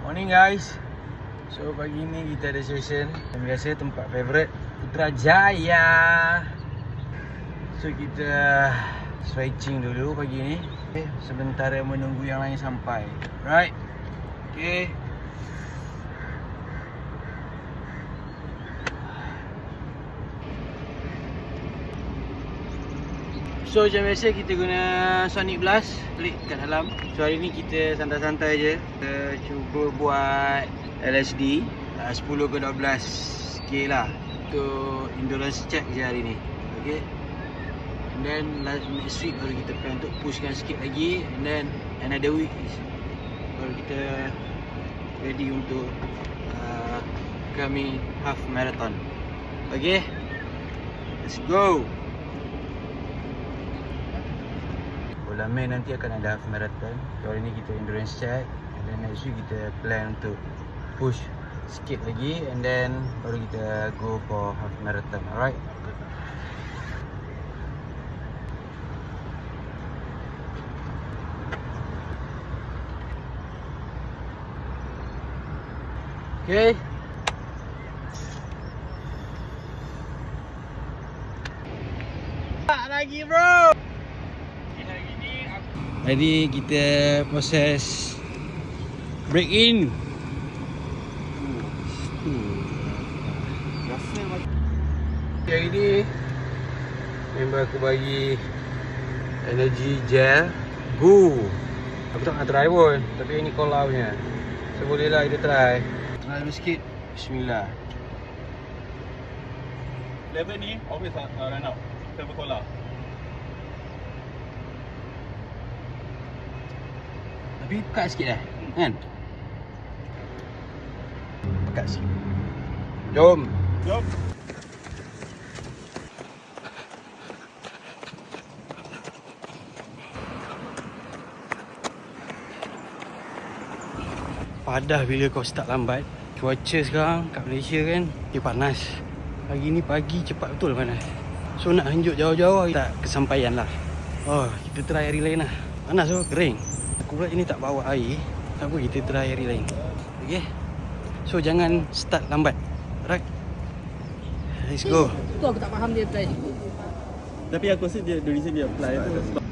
Morning guys. So pagi ni kita ada session yang biasa tempat favourite, Putrajaya. So kita stretching dulu pagi ni, sementara menunggu yang lain sampai. Right. Okay. So macam biasa kita guna Sonic Blast pelik kat dalam. So hari ni kita santai-santai je. Kita cuba buat LSD 10 ke 12k lah untuk endurance check je hari ni. Okay. And then next week baru kita plan untuk pushkan sikit lagi. And then another week baru kita ready untuk kami half marathon. Okay. Let's go. Bulan Mei nanti akan ada half marathon. So hari ni kita endurance check, and then next week kita plan untuk push sikit lagi, and then baru kita go for half marathon. Alright. Okay. Tak lagi bro. Jadi kita proses break in. Hari ni member aku bagi energy gel Goo. Aku tak nak try pun, tapi ini cola punya. So boleh lah kita try. Try dulu sikit. Bismillah. Level ni always run out. Server cola. Tapi pekat sikit dah, kan? Pekat sikit. Jom. Jom. Padah bila kau start lambat. Cuaca sekarang kat Malaysia kan panas. Hari ni pagi cepat betul panas. So nak hanjut jauh-jauh tak kesampaian lah. Oh, kita try hari lain lah. Panas tu, kering. Aku pula ini tak bawa air. Tak apa, kita try hari lain. Okay. So jangan start lambat. Alright. Let's go. Tu aku tak faham dia try. Tapi aku rasa dia the reason dia apply tu sebab